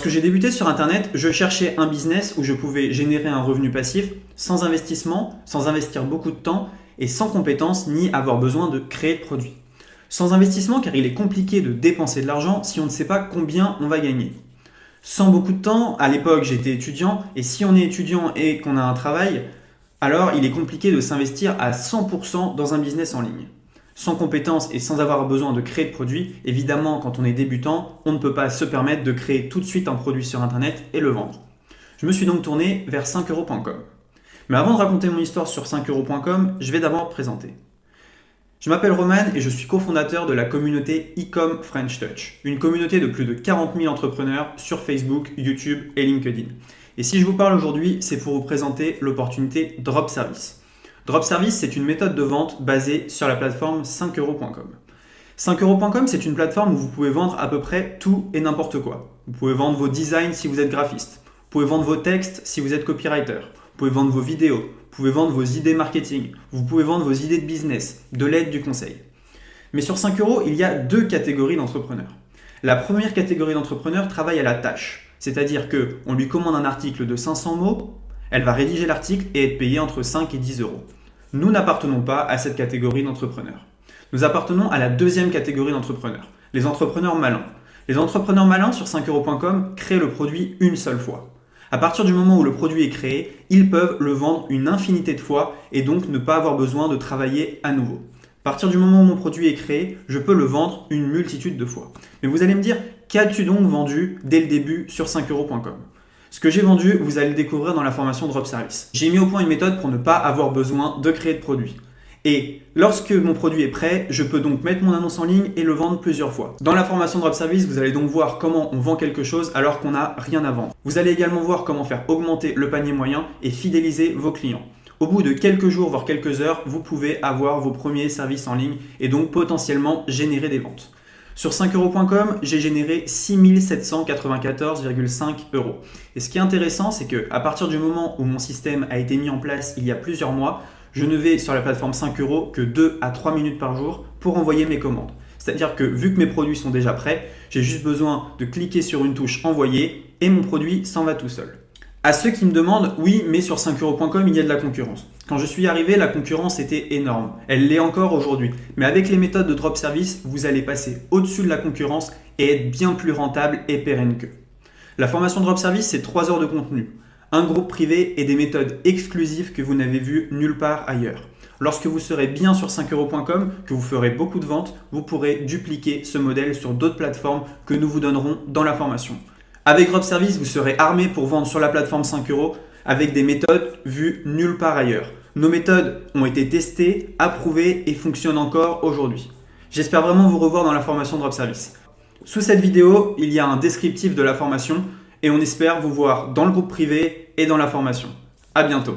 Lorsque j'ai débuté sur Internet, je cherchais un business où je pouvais générer un revenu passif sans investissement, sans investir beaucoup de temps et sans compétences ni avoir besoin de créer de produits. Sans investissement car il est compliqué de dépenser de l'argent si on ne sait pas combien on va gagner. Sans beaucoup de temps, à l'époque j'étais étudiant et si on est étudiant et qu'on a un travail, alors il est compliqué de s'investir à 100% dans un business en ligne. Sans compétences et sans avoir besoin de créer de produits, évidemment quand on est débutant, on ne peut pas se permettre de créer tout de suite un produit sur Internet et le vendre. Je me suis donc tourné vers 5euros.com. Mais avant de raconter mon histoire sur 5euros.com, je vais d'abord me présenter. Je m'appelle Roman et je suis cofondateur de la communauté e-com French Touch, une communauté de plus de 40 000 entrepreneurs sur Facebook, YouTube et LinkedIn. Et si je vous parle aujourd'hui, c'est pour vous présenter l'opportunité Drop Service. Drop Service, c'est une méthode de vente basée sur la plateforme 5euros.com. 5euros.com, c'est une plateforme où vous pouvez vendre à peu près tout et n'importe quoi. Vous pouvez vendre vos designs si vous êtes graphiste. Vous pouvez vendre vos textes si vous êtes copywriter. Vous pouvez vendre vos vidéos. Vous pouvez vendre vos idées marketing. Vous pouvez vendre vos idées de business, de l'aide, du conseil. Mais sur 5 euros, il y a deux catégories d'entrepreneurs. La première catégorie d'entrepreneurs travaille à la tâche. C'est-à-dire qu'on lui commande un article de 500 mots, elle va rédiger l'article et être payée entre 5 et 10 euros. Nous n'appartenons pas à cette catégorie d'entrepreneurs. Nous appartenons à la deuxième catégorie d'entrepreneurs, les entrepreneurs malins. Les entrepreneurs malins sur 5euros.com créent le produit une seule fois. À partir du moment où le produit est créé, ils peuvent le vendre une infinité de fois et donc ne pas avoir besoin de travailler à nouveau. À partir du moment où mon produit est créé, je peux le vendre une multitude de fois. Mais vous allez me dire, qu'as-tu donc vendu dès le début sur 5euros.com ? Ce que j'ai vendu, vous allez le découvrir dans la formation Drop Service. J'ai mis au point une méthode pour ne pas avoir besoin de créer de produit. Et lorsque mon produit est prêt, je peux donc mettre mon annonce en ligne et le vendre plusieurs fois. Dans la formation Drop Service, vous allez donc voir comment on vend quelque chose alors qu'on n'a rien à vendre. Vous allez également voir comment faire augmenter le panier moyen et fidéliser vos clients. Au bout de quelques jours, voire quelques heures, vous pouvez avoir vos premiers services en ligne et donc potentiellement générer des ventes. Sur 5euros.com, j'ai généré 6 794,5 euros. Et ce qui est intéressant, c'est qu'à partir du moment où mon système a été mis en place il y a plusieurs mois, je ne vais sur la plateforme 5 euros que 2 à 3 minutes par jour pour envoyer mes commandes. C'est-à-dire que vu que mes produits sont déjà prêts, j'ai juste besoin de cliquer sur une touche envoyer et mon produit s'en va tout seul. À ceux qui me demandent, oui, mais sur 5euros.com, il y a de la concurrence. Quand je suis arrivé, la concurrence était énorme. Elle l'est encore aujourd'hui. Mais avec les méthodes de drop service, vous allez passer au-dessus de la concurrence et être bien plus rentable et pérenne qu'eux. La formation drop service, c'est 3 heures de contenu, un groupe privé et des méthodes exclusives que vous n'avez vues nulle part ailleurs. Lorsque vous serez bien sur 5euros.com, que vous ferez beaucoup de ventes, vous pourrez dupliquer ce modèle sur d'autres plateformes que nous vous donnerons dans la formation. Avec Drop Service, vous serez armé pour vendre sur la plateforme 5 euros avec des méthodes vues nulle part ailleurs. Nos méthodes ont été testées, approuvées et fonctionnent encore aujourd'hui. J'espère vraiment vous revoir dans la formation Drop Service. Sous cette vidéo, il y a un descriptif de la formation et on espère vous voir dans le groupe privé et dans la formation. À bientôt.